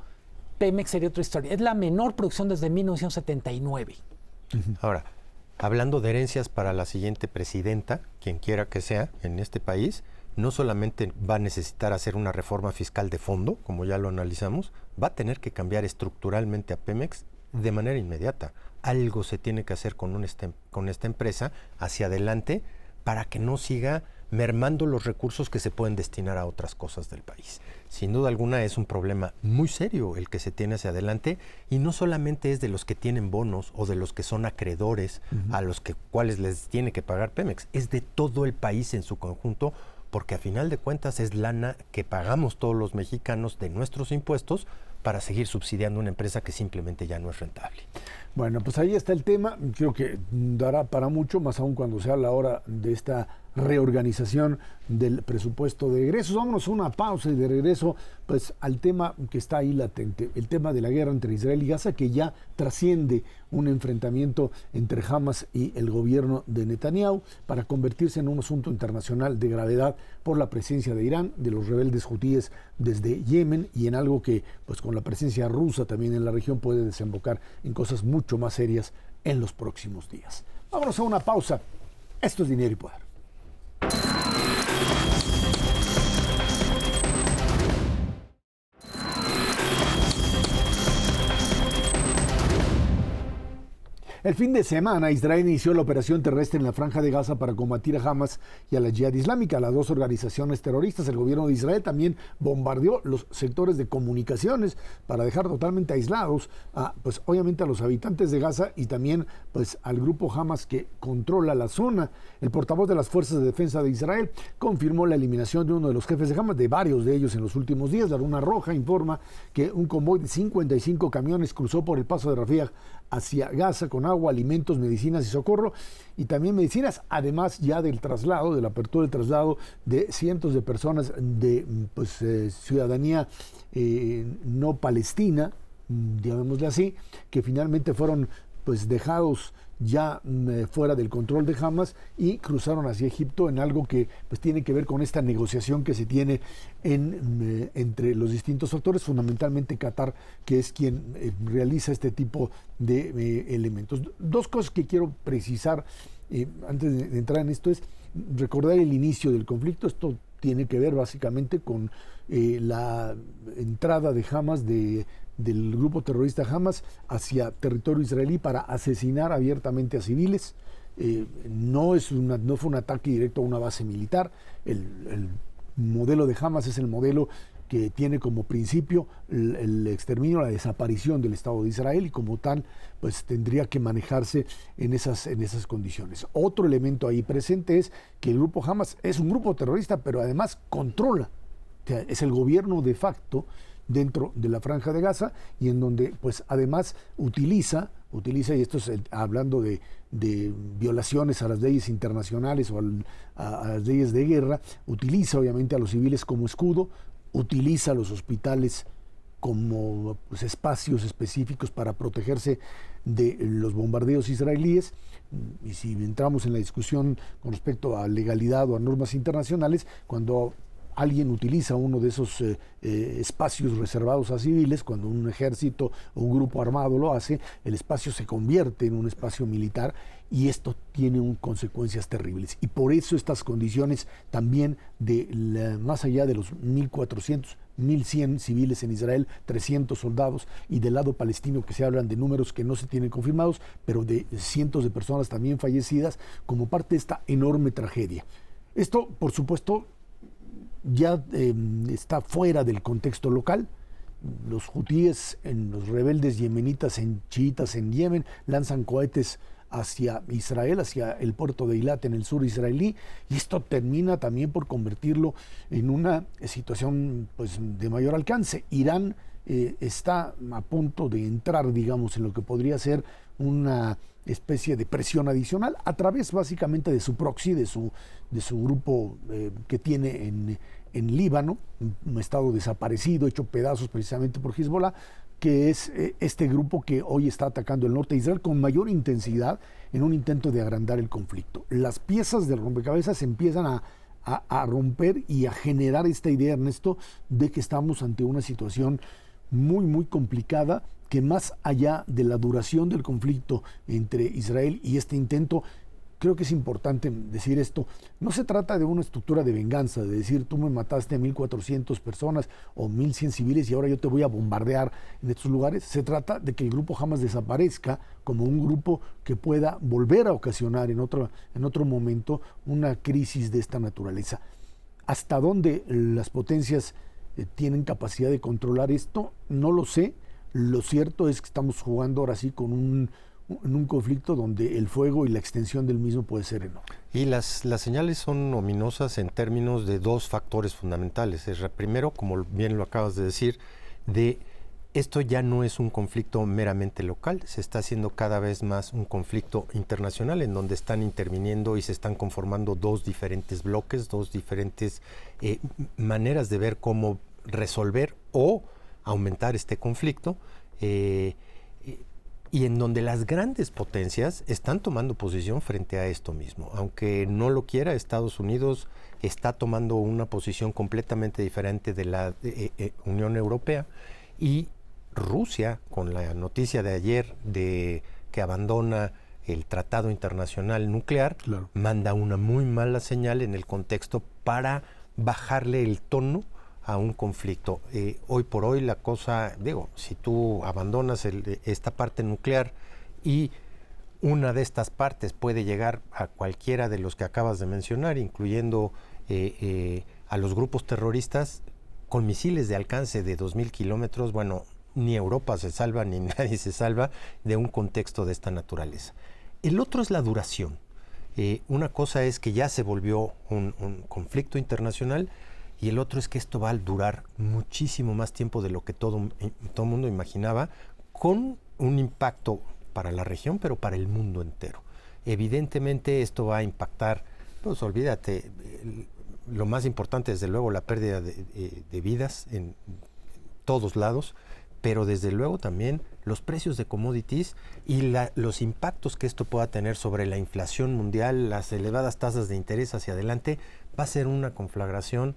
Pemex sería otra historia. Es la menor producción desde 1979. Ahora, hablando de herencias para la siguiente presidenta, quien quiera que sea en este país, no solamente va a necesitar hacer una reforma fiscal de fondo, como ya lo analizamos, va a tener que cambiar estructuralmente a Pemex de manera inmediata. Algo se tiene que hacer con esta empresa hacia adelante, para que no siga mermando los recursos que se pueden destinar a otras cosas del país. Sin duda alguna es un problema muy serio el que se tiene hacia adelante, y no solamente es de los que tienen bonos o de los que son acreedores a los cuales les tiene que pagar Pemex, es de todo el país en su conjunto, porque a final de cuentas es lana que pagamos todos los mexicanos de nuestros impuestos para seguir subsidiando una empresa que simplemente ya no es rentable. Bueno, pues ahí está el tema. Creo que dará para mucho, más aún cuando sea la hora de esta reorganización del presupuesto de egresos. Vámonos a una pausa y de regreso pues al tema que está ahí latente, el tema de la guerra entre Israel y Gaza, que ya trasciende un enfrentamiento entre Hamas y el gobierno de Netanyahu para convertirse en un asunto internacional de gravedad por la presencia de Irán, de los rebeldes hutíes desde Yemen, y en algo que pues con la presencia rusa también en la región puede desembocar en cosas mucho más serias en los próximos días. Vámonos a una pausa. Esto es Dinero y Poder. El fin de semana, Israel inició la operación terrestre en la Franja de Gaza para combatir a Hamas y a la Yihad Islámica, las dos organizaciones terroristas. El gobierno de Israel también bombardeó los sectores de comunicaciones para dejar totalmente aislados pues obviamente a los habitantes de Gaza y también pues al grupo Hamas que controla la zona. El portavoz de las Fuerzas de Defensa de Israel confirmó la eliminación de uno de los jefes de Hamas, de varios de ellos en los últimos días. La Luna Roja informa que un convoy de 55 camiones cruzó por el paso de Rafah hacia Gaza con agua, alimentos, medicinas y socorro, y también medicinas, además ya del traslado, de la apertura del traslado de cientos de personas de ciudadanía no palestina, llamémosle así, que finalmente fueron pues dejados ya fuera del control de Hamas y cruzaron hacia Egipto en algo que pues tiene que ver con esta negociación que se tiene entre los distintos factores, fundamentalmente Qatar, que es quien realiza este tipo de elementos. Dos cosas que quiero precisar antes de entrar en esto es recordar el inicio del conflicto. Esto tiene que ver básicamente con la entrada de Hamas, del grupo terrorista Hamas hacia territorio israelí para asesinar abiertamente a civiles. No fue un ataque directo a una base militar. El modelo de Hamas es el modelo que tiene como principio el exterminio, la desaparición del Estado de Israel, y como tal pues tendría que manejarse en esas condiciones. Otro elemento ahí presente es que el grupo Hamas es un grupo terrorista, pero además controla, o sea, es el gobierno de facto dentro de la Franja de Gaza, y en donde pues además utiliza, y esto es hablando de violaciones a las leyes internacionales o a las leyes de guerra, utiliza obviamente a los civiles como escudo, utiliza los hospitales como pues, espacios específicos para protegerse de los bombardeos israelíes. Y si entramos en la discusión con respecto a legalidad o a normas internacionales, cuando alguien utiliza uno de esos espacios reservados a civiles, cuando un ejército o un grupo armado lo hace, el espacio se convierte en un espacio militar, y esto tiene consecuencias terribles. Y por eso estas condiciones también más allá de los 1.400, 1.100 civiles en Israel, 300 soldados, y del lado palestino que se hablan de números que no se tienen confirmados, pero de cientos de personas también fallecidas como parte de esta enorme tragedia. Esto, por supuesto, ya está fuera del contexto local. Los hutíes, los rebeldes yemenitas, chiitas en Yemen, lanzan cohetes hacia Israel, hacia el puerto de Eilat en el sur israelí, y esto termina también por convertirlo en una situación pues, de mayor alcance. Irán está a punto de entrar, digamos, en lo que podría ser una especie de presión adicional a través básicamente de su proxy, de su grupo que tiene en Líbano, un estado desaparecido, hecho pedazos precisamente por Hezbollah, que es este grupo que hoy está atacando el norte de Israel con mayor intensidad en un intento de agrandar el conflicto. Las piezas del rompecabezas empiezan a romper y a generar esta idea, Ernesto, de que estamos ante una situación muy, muy complicada, que más allá de la duración del conflicto entre Israel y este intento, creo que es importante decir esto, no se trata de una estructura de venganza, de decir tú me mataste a 1.400 personas o 1.100 civiles y ahora yo te voy a bombardear en estos lugares. Se trata de que el grupo Hamas desaparezca como un grupo que pueda volver a ocasionar en otro momento una crisis de esta naturaleza. ¿Hasta dónde las potencias tienen capacidad de controlar esto? No lo sé. Lo cierto es que estamos jugando ahora sí con en un conflicto donde el fuego y la extensión del mismo puede ser enorme. Y las señales son ominosas en términos de dos factores fundamentales. Primero, como bien lo acabas de decir, esto ya no es un conflicto meramente local, se está haciendo cada vez más un conflicto internacional en donde están interviniendo y se están conformando dos diferentes bloques, dos diferentes maneras de ver cómo resolver o aumentar este conflicto, y en donde las grandes potencias están tomando posición frente a esto mismo. Aunque no lo quiera, Estados Unidos está tomando una posición completamente diferente de la Unión Europea, y Rusia, con la noticia de ayer de que abandona el Tratado Internacional Nuclear, claro, manda una muy mala señal en el contexto para bajarle el tono a un conflicto. Hoy por hoy la cosa, si tú abandonas esta parte nuclear y una de estas partes puede llegar a cualquiera de los que acabas de mencionar, incluyendo a los grupos terroristas, con misiles de alcance de 2.000 kilómetros, bueno, ni Europa se salva, ni nadie se salva de un contexto de esta naturaleza. El otro es la duración. Una cosa es que ya se volvió un conflicto internacional, y el otro es que esto va a durar muchísimo más tiempo de lo que todo mundo imaginaba, con un impacto para la región, pero para el mundo entero. Evidentemente esto va a impactar, pues olvídate, lo más importante desde luego la pérdida de vidas en todos lados, pero desde luego también los precios de commodities y los impactos que esto pueda tener sobre la inflación mundial, las elevadas tasas de interés hacia adelante, va a ser una conflagración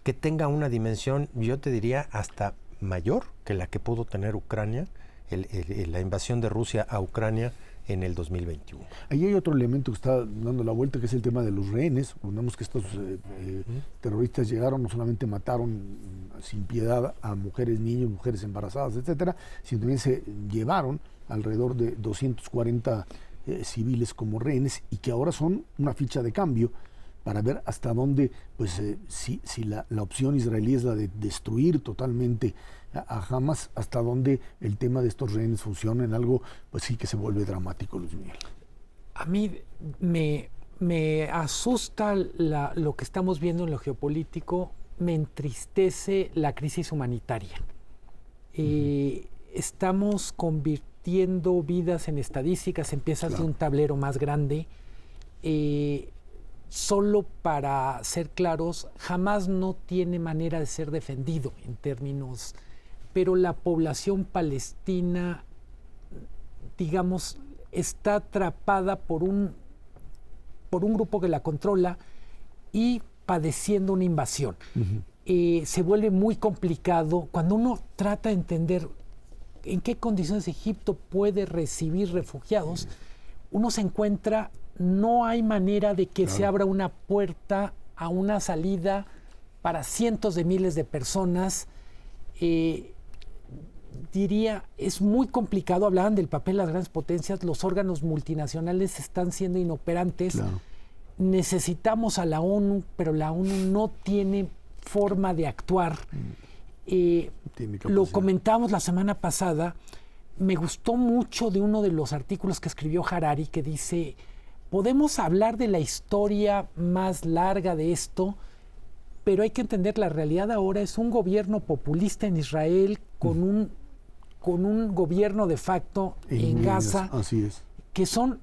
que tenga una dimensión, yo te diría, hasta mayor que la que pudo tener Ucrania, la invasión de Rusia a Ucrania en el 2021. Ahí hay otro elemento que está dando la vuelta, que es el tema de los rehenes. Vemos que estos terroristas llegaron, no solamente mataron sin piedad a mujeres, niños, mujeres embarazadas, etcétera, sino también se llevaron alrededor de 240 civiles como rehenes, y que ahora son una ficha de cambio para ver hasta dónde, pues si la opción israelí es la de destruir totalmente a Hamas, hasta dónde el tema de estos rehenes funciona en algo, pues sí que se vuelve dramático, Luis Miguel. A mí me asusta lo que estamos viendo en lo geopolítico, me entristece la crisis humanitaria. Estamos convirtiendo vidas en estadísticas, en piezas de un tablero más grande. Solo para ser claros, Hamás no tiene manera de ser defendido en términos, pero la población palestina, digamos, está atrapada por un grupo que la controla y padeciendo una invasión. Se vuelve muy complicado cuando uno trata de entender en qué condiciones Egipto puede recibir refugiados. Uno se encuentra, no hay manera de que se abra una puerta a una salida para cientos de miles de personas. Diría, es muy complicado. Hablaban del papel de las grandes potencias, los órganos multinacionales están siendo inoperantes. Necesitamos a la ONU, pero la ONU no tiene forma de actuar. Lo comentamos la semana pasada. Me gustó mucho de uno de los artículos que escribió Harari, que dice: podemos hablar de la historia más larga de esto, pero hay que entender, la realidad ahora es un gobierno populista en Israel con un gobierno de facto en Gaza, así es, que son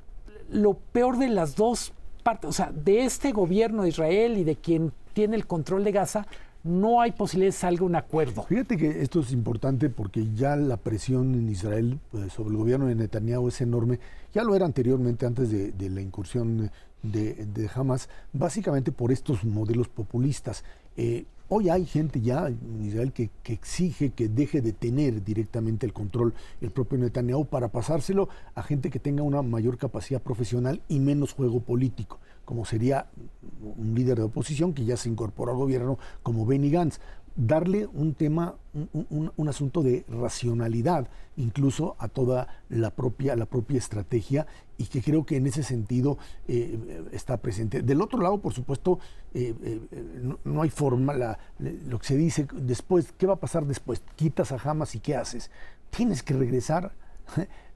lo peor de las dos partes. O sea, de este gobierno de Israel y de quien tiene el control de Gaza, no hay posibilidad de que salga un acuerdo. Fíjate que esto es importante porque ya la presión en Israel sobre el gobierno de Netanyahu es enorme. Ya lo era anteriormente, antes de la incursión de Hamas, básicamente por estos modelos populistas. Hoy hay gente ya en Israel que exige que deje de tener directamente el control el propio Netanyahu para pasárselo a gente que tenga una mayor capacidad profesional y menos juego político, como sería un líder de oposición que ya se incorporó al gobierno como Benny Gantz. Darle un tema, un asunto de racionalidad incluso a toda la propia estrategia, y que creo que en ese sentido está presente. Del otro lado, por supuesto, no hay forma, lo que se dice después, ¿qué va a pasar después? Quitas a Hamas y ¿qué haces? Tienes que regresar,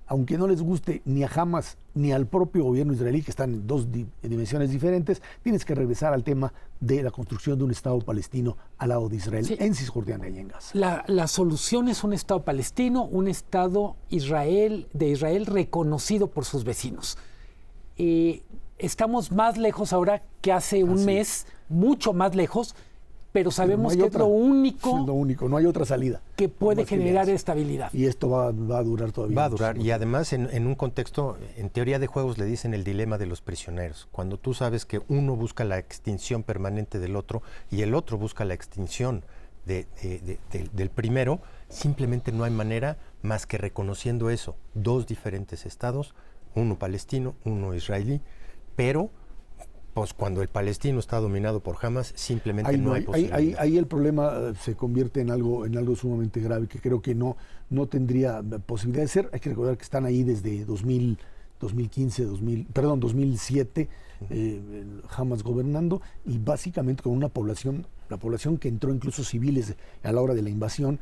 aunque no les guste ni a Hamas ni al propio gobierno israelí, que están en dos dimensiones diferentes, tienes que regresar al tema de la construcción de un Estado palestino al lado de Israel, en Cisjordania y en Gaza. La solución es un Estado palestino, un Estado de Israel reconocido por sus vecinos. Estamos más lejos ahora que hace un mes, mucho más lejos, pero sabemos que es lo único, no hay otra salida que puede generar estabilidad. Y esto va a durar todavía. Va a durar, y además en un contexto, en teoría de juegos le dicen el dilema de los prisioneros. Cuando tú sabes que uno busca la extinción permanente del otro y el otro busca la extinción del primero, simplemente no hay manera más que reconociendo eso. Dos diferentes estados, uno palestino, uno israelí, pero pues cuando el palestino está dominado por Hamas, simplemente no hay posibilidad. Ahí el problema se convierte en algo sumamente grave, que creo que no tendría posibilidad de ser. Hay que recordar que están ahí desde 2015, 2007, Hamas gobernando, y básicamente con una población, la población que entró, incluso civiles a la hora de la invasión,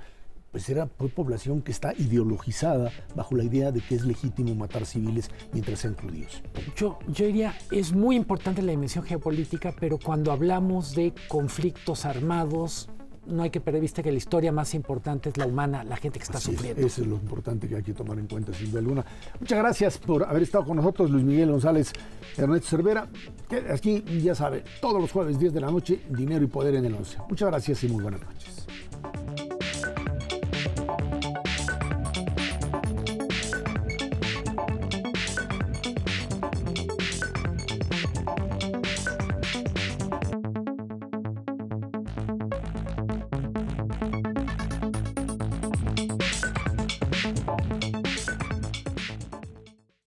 pues fue población que está ideologizada bajo la idea de que es legítimo matar civiles mientras sean judíos. Yo diría, es muy importante la dimensión geopolítica, pero cuando hablamos de conflictos armados, no hay que perder vista que la historia más importante es la humana, la gente que está sufriendo. Eso es lo importante que hay que tomar en cuenta, sin duda alguna. Muchas gracias por haber estado con nosotros, Luis Miguel González, Ernesto Cervera. Que aquí, ya sabe, todos los jueves 10 de la noche, Dinero y Poder en el 11. Muchas gracias y muy buenas noches.